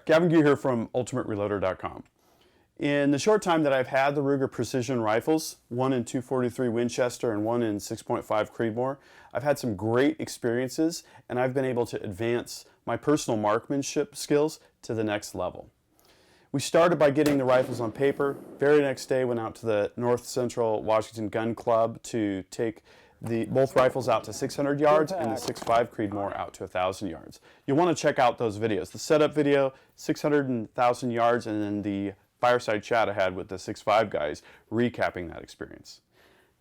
Gavin Gear here from UltimateReloader.com. In the short time that I've had the Ruger precision rifles, one in .243 Winchester and one in 6.5 Creedmoor, I've had some great experiences and I've been able to advance my personal marksmanship skills to the next level. We started by getting the rifles on paper. Very next day went out to the North Central Washington Gun Club to take both rifles out to 600 yards and the 6.5 Creedmoor out to 1,000 yards. You'll want to check out those videos. The setup video, 600 and 1,000 yards, and then the fireside chat I had with the 6.5 guys recapping that experience.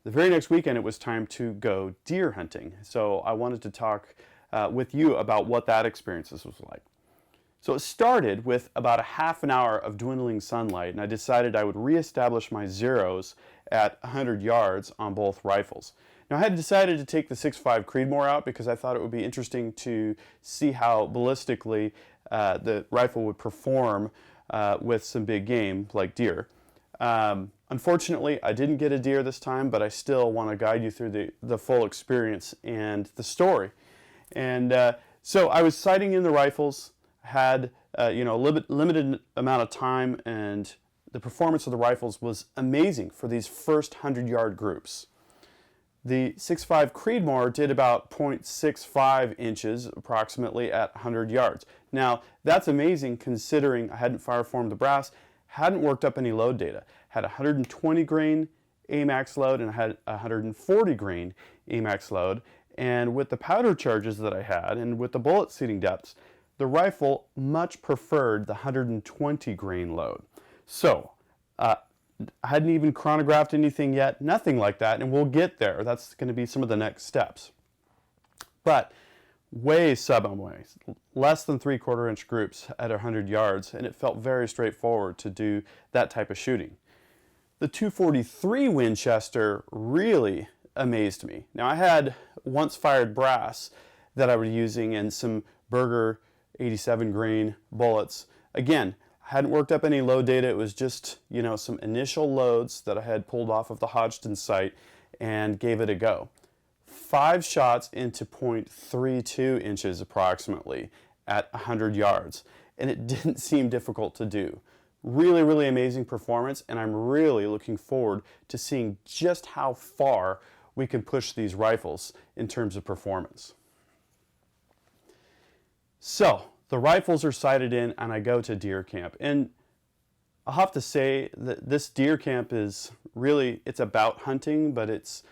The very next weekend it was time to go deer hunting. So I wanted to talk with you about what that experience was like. So it started with about a half an hour of dwindling sunlight, and I decided I would reestablish my zeros at 100 yards on both rifles. Now I had decided to take the 6.5 Creedmoor out because I thought it would be interesting to see how ballistically the rifle would perform with some big game like deer. Unfortunately, I didn't get a deer this time, but I still want to guide you through the full experience and the story. And so I was sighting in the rifles, had a limited amount of time, and the performance of the rifles was amazing for these first 100-yard groups. The 6.5 Creedmoor did about 0.65 inches approximately at 100 yards. Now, that's amazing considering I hadn't fireformed the brass, hadn't worked up any load data. Had 120 grain AMAX load and I had 140 grain AMAX load. And with the powder charges that I had and with the bullet seating depths, the rifle much preferred the 120 grain load. So, I hadn't even chronographed anything yet, nothing like that, and we'll get there. That's going to be some of the next steps. But way sub-MOA, less than 3/4 inch groups at 100 yards, and it felt very straightforward to do that type of shooting. The .243 Winchester really amazed me. Now I had once fired brass that I was using and some Berger 87 grain bullets. Again, hadn't worked up any load data. It was just, some initial loads that I had pulled off of the Hodgdon site and gave it a go. 5 shots into 0.32 inches approximately at 100 yards. And it didn't seem difficult to do. Really, really amazing performance, and I'm really looking forward to seeing just how far we can push these rifles in terms of performance. So, the rifles are sighted in and I go to deer camp. And I'll have to say that this deer camp is really, it's about hunting, but it's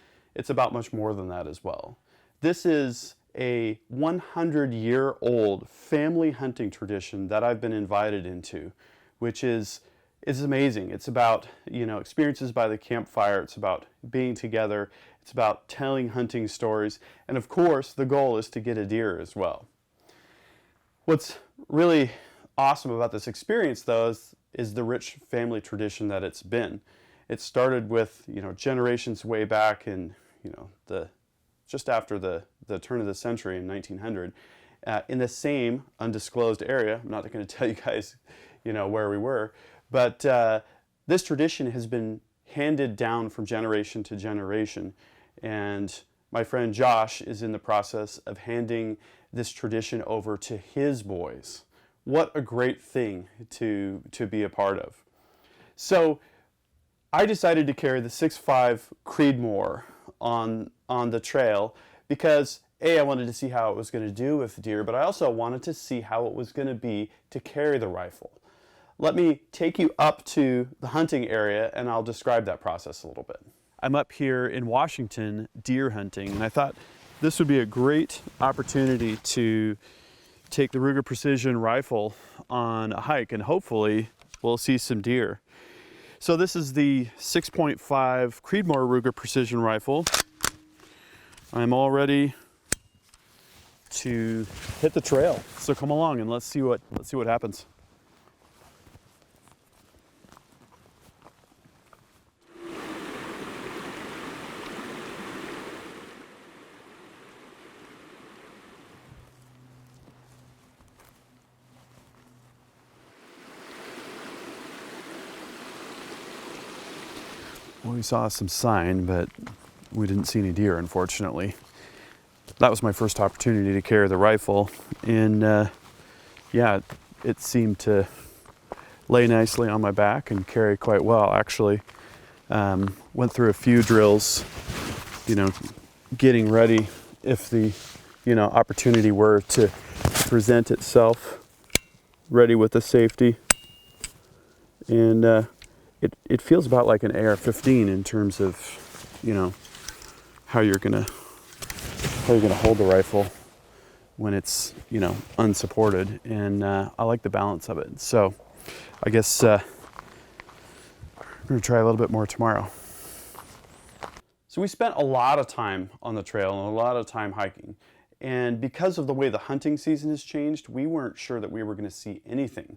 about much more than that as well. This is a 100-year-old family hunting tradition that I've been invited into, which is amazing. It's about, experiences by the campfire. It's about being together. It's about telling hunting stories. And of course, the goal is to get a deer as well. What's really awesome about this experience, though, is the rich family tradition that it's been. It started with, generations way back in, just after the turn of the century in 1900, in the same undisclosed area. I'm not going to tell you guys, where we were, but this tradition has been handed down from generation to generation, and my friend Josh is in the process of handing this tradition over to his boys. What a great thing to be a part of. So I decided to carry the 6.5 Creedmoor on the trail because I wanted to see how it was going to do with deer, but I also wanted to see how it was going to be to carry the rifle. Let me take you up to the hunting area and I'll describe that process a little bit. I'm up here in Washington deer hunting, and I thought this would be a great opportunity to take the Ruger Precision rifle on a hike, and hopefully we'll see some deer. So this is the 6.5 Creedmoor Ruger Precision rifle. I'm all ready to hit the trail. So come along and let's see what happens. Well, we saw some sign, but we didn't see any deer, unfortunately. That was my first opportunity to carry the rifle, and yeah, it seemed to lay nicely on my back and carry quite well. Actually, went through a few drills, getting ready if the, opportunity were to present itself, ready with the safety. And it feels about like an AR-15 in terms of, how you're gonna hold the rifle when it's, unsupported. And I like the balance of it. So I guess I'm gonna try a little bit more tomorrow. So we spent a lot of time on the trail and a lot of time hiking. And because of the way the hunting season has changed, we weren't sure that we were going to see anything.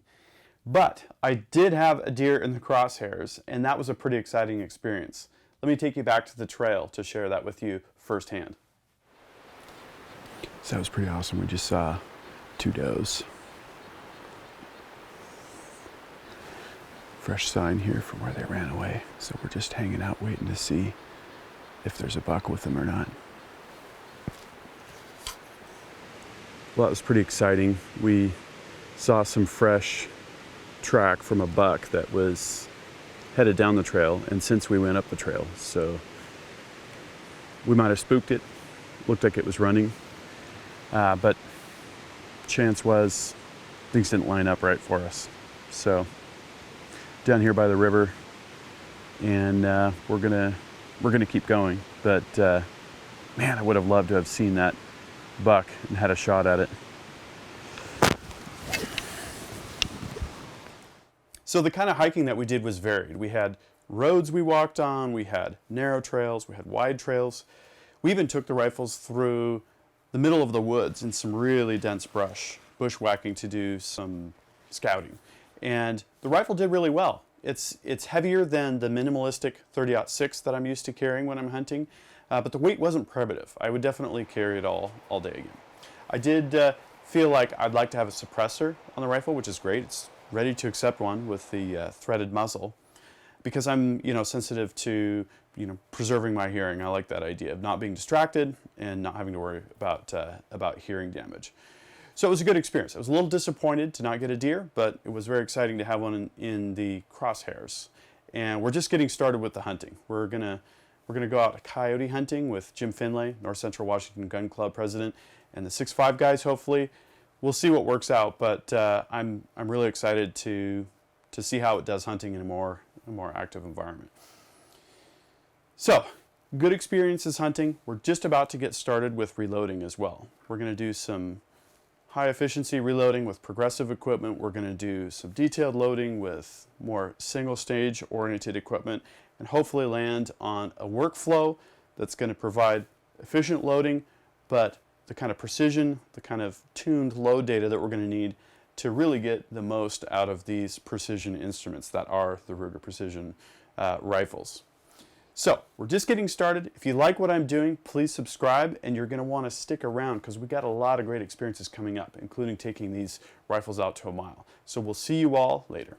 But I did have a deer in the crosshairs, and that was a pretty exciting experience. Let me take you back to the trail to share that with you firsthand. So that was pretty awesome. We just saw 2 does. Fresh sign here from where they ran away. So we're just hanging out waiting to see if there's a buck with them or not. Well, that was pretty exciting. We saw some fresh track from a buck that was headed down the trail, and since we went up the trail, so we might have spooked it. Looked like it was running, but chance was things didn't line up right for us. So down here by the river, and we're gonna keep going. But man, I would have loved to have seen that buck and had a shot at it. So the kind of hiking that we did was varied. We had roads we walked on, we had narrow trails, we had wide trails. We even took the rifles through the middle of the woods in some really dense brush, bushwhacking to do some scouting. And the rifle did really well. It's heavier than the minimalistic 30-06 that I'm used to carrying when I'm hunting, but the weight wasn't prohibitive. I would definitely carry it all day again. I did feel like I'd like to have a suppressor on the rifle, which is great. It's ready to accept one with the threaded muzzle, because I'm sensitive to preserving my hearing. I like that idea of not being distracted and not having to worry about hearing damage. So it was a good experience. I was a little disappointed to not get a deer, but it was very exciting to have one in the crosshairs. And we're just getting started with the hunting. We're gonna go out coyote hunting with Jim Finlay, North Central Washington Gun Club president, and the 6'5" guys. Hopefully, we'll see what works out. But I'm really excited to see how it does hunting in a more active environment. So, good experiences hunting. We're just about to get started with reloading as well. We're going to do some high efficiency reloading with progressive equipment. We're going to do some detailed loading with more single stage oriented equipment, and hopefully land on a workflow that's going to provide efficient loading, but the kind of precision, the kind of tuned load data that we're going to need to really get the most out of these precision instruments that are the Ruger Precision rifles. So we're just getting started. If you like what I'm doing, please subscribe, and you're going to want to stick around because we got a lot of great experiences coming up, including taking these rifles out to a mile. So we'll see you all later.